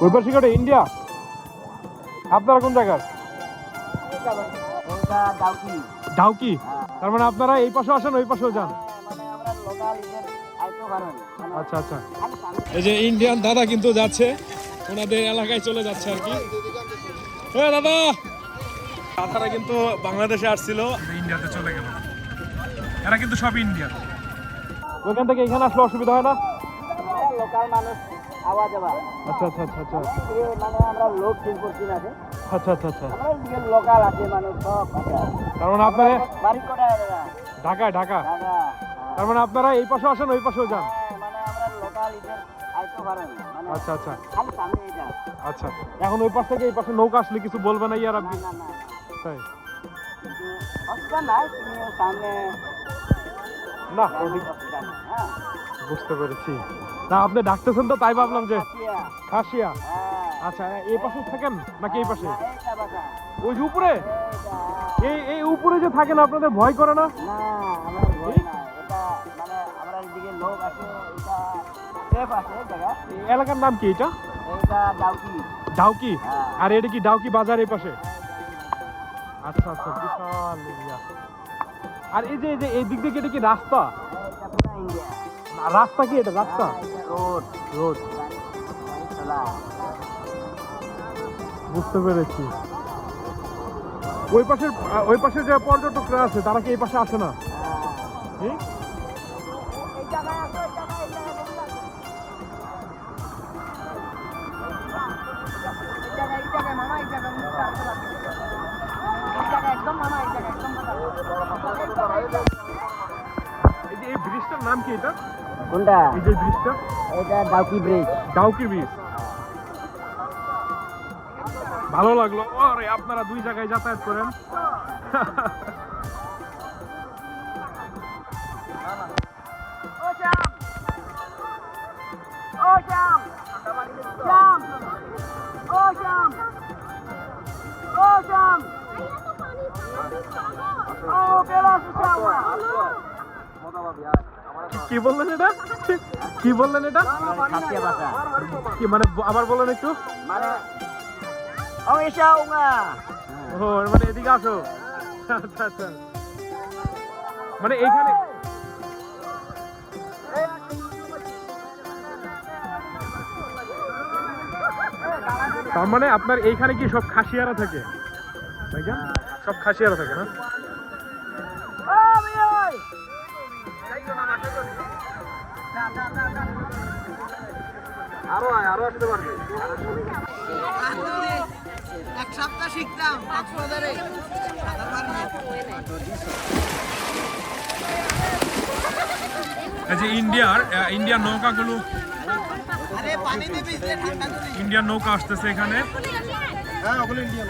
ওই পাশে কোটা ইন্ডিয়া? আপনারা কোন জায়গার? ডাউকি। তার মানে আপনারা এই পাশে আসেন ওই পাশেও যান? আচ্ছা আচ্ছা। এই যে ইন্ডিয়ান দাদা কিন্তু যাচ্ছে, ওনাদের এলাকায় চলে যাচ্ছে আর কি। দাদা দাদারা কিন্তু বাংলাদেশে আসছিল, ইন্ডিয়াতে চলে গেল। এরা কিন্তু সব ইন্ডিয়ান। ওইখান থেকে এখানে আসলে অসুবিধা হয় না? লোকাল মানুষ আওয়া যাওয়া। আচ্ছা আচ্ছা আচ্ছা আচ্ছা। মানে আমরা লোক ফিল করছি না। আচ্ছা আচ্ছা আচ্ছা। আমরা লোকাল আছে মানুষ সব আছে। তার মানে আপনারা বাড়ি কোথায় দাদা? ঢাকায়? ঢাকা। ঢাকা। তার মানে আপনারা এই পাশে আসেন ওই পাশেও যান? মানে আমরা লোকাল ইদের আইতো পারেন। মানে আচ্ছা আচ্ছা খালি সামনে এটা। আচ্ছা। এখন ওই পাশ থেকে এই পাশে নৌকা আসলে কিছু বলবে না ইয়ার আপনি? না না। তাই? কিন্তু অসুবিধা নাই, তুমি সামনে না হ্যাঁ বুঝতে পেরেছি। না আপনি ডাকতেছেন তো তাই ভাবলাম যে খাসিয়া। আচ্ছা এই পাশে থাকেন নাকি এই পাশে? ওই যে উপরে, এই উপরে যে থাকেন আপনাদের ভয় করে না? না আমার ভয় না, এটা মানে আমরা এদিকে লোক আছে, এটা সেফ আছে জায়গা। এই এলাকার নাম কি এটা? এটা ডাউকি। ডাউকি? আর এটা কি ডাউকি বাজার এই পাশে? আচ্ছা আচ্ছা বিশাল এরিয়া। আর এই যে এই দিক থেকে এটা কি রাস্তা? এটা পুরো ইন্ডিয়া। রাস্তা কি এটা? রাস্তা রোড রোড। বুঝতে পেরেছি। ওই পাশে যে পর্যটকরা আছে তারা কি এই পাশে আসে না? এই ব্রিজটার নাম কি এটা? কোনটা? এই যে ব্রিজটা? এটা ডাউকি ব্রিজ। ডাউকি ব্রিজ। ভালো লাগলো। আরে আপনারা দুই জায়গায় যাতায়াত করেন। কি বললেন এটা? কি বললেন এটা? খাসিয়া ভাষা। কি মানে আবার বলেন একটু। মানে ও মানে এদিকে আসো। আচ্ছা আচ্ছা। মানে এইখানে তার মানে আপনার এইখানে কি সব খাসিয়ারা থাকে? সব খাসিয়ারা থাকে না? আরো আসতে পারবে। এক সপ্তাহ শিখতাম কক্সবাজারে। এই যে ইন্ডিয়ার নৌকাগুলো, ইন্ডিয়ান নৌকা আসতেছে এখানে। হ্যাঁ ওগুলো ইন্ডিয়ান।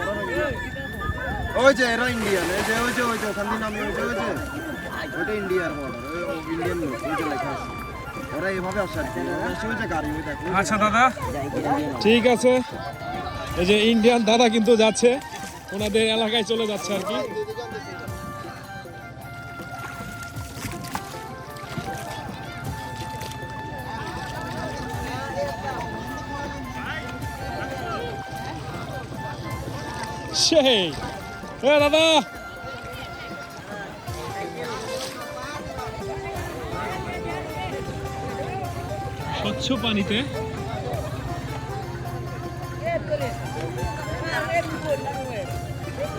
ওই যে এরা ইন্ডিয়ান। এই যে ওই যে ওখান থেকে নামে ওই যে ওটা ইন্ডিয়ার বর্ডার। ওই ইন্ডিয়ান লোক ওই যে লেখা আছে। ওরা এইভাবে আসে আর কি। ওই যে গাড়ি ওই দেখো। আচ্ছা দাদা ঠিক আছে। এই যে ইন্ডিয়ান দাদা কিন্তু যাচ্ছে, ওনাদের এলাকায় চলে যাচ্ছে আর কি। সেই দাদা স্বচ্ছ পানিতে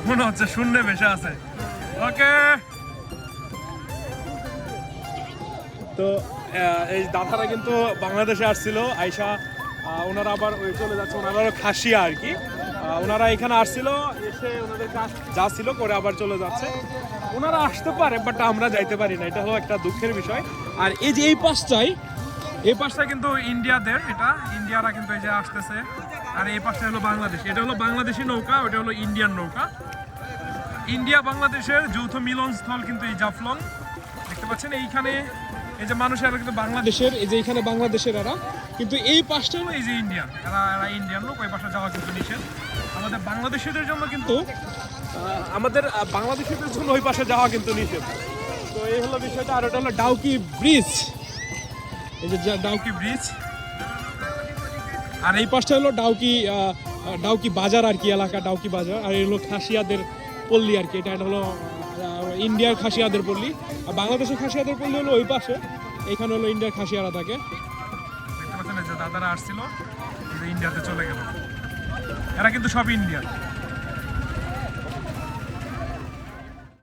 মনে হচ্ছে শূন্য ভেসে আছে। ওকে তো এই দাদারা কিন্তু বাংলাদেশে আসছিল, আইসা ওনারা আবার ওই চলে যাচ্ছে। ওনারা খাসিয়া আর কি। ওনারা এখানে আসছিল, এসে ওনাদের কাজ যা ছিল করে আবার চলে যাচ্ছে। ওনারা আসতে পারে বাট আমরা যাইতে পারি না, এটা হলো একটা দুঃখের বিষয়। আর এই যে এই পাশটা কিন্তু ইন্ডিয়াদের, এটা ইন্ডিয়ারা কিন্তু এই যে আসতেছে। আর এই পাশটা হলো বাংলাদেশ। এটা হলো বাংলাদেশি নৌকা, ওটা হলো ইন্ডিয়ান নৌকা। ইন্ডিয়া বাংলাদেশের যৌথ মিলনস্থল কিন্তু এই জাফলং। দেখতে পাচ্ছেন এইখানে এই যে মানুষেরা কিন্তু বাংলাদেশের, এই যে এইখানে বাংলাদেশের এরা, কিন্তু এই পাশটা হলো এই যে ইন্ডিয়ান। এরা ইন্ডিয়ান লোক, ওই পাশে যাওয়া কিন্তু নিষেধ। আমাদের বাংলাদেশিদের জন্য কিন্তু ওই পাশে যাওয়া কিন্তু নিষেধ। তো এই হলো বিষয়টা। আর ওটা হলো ডাউকি ব্রিজ। এই যে ডাউকি ব্রিজ। আর এই পাশটা হলো ডাউকি বাজার আর কি, এলাকা ডাউকি বাজার। আর এই হলো খাসিয়াদের পল্লী আর কি, এটা হলো ইন্ডিয়ার খাসিয়াদের পল্লী। আর বাংলাদেশের খাসিয়াদের পল্লী হলো ওই পাশে, এখানে হলো ইন্ডিয়ার খাসিয়ারা থাকে। দেখতে পাচ্ছেন যে দাদারা আসছিল, ইন্ডিয়াতে চলে গেল, এরা কিন্তু সব ইন্ডিয়ান।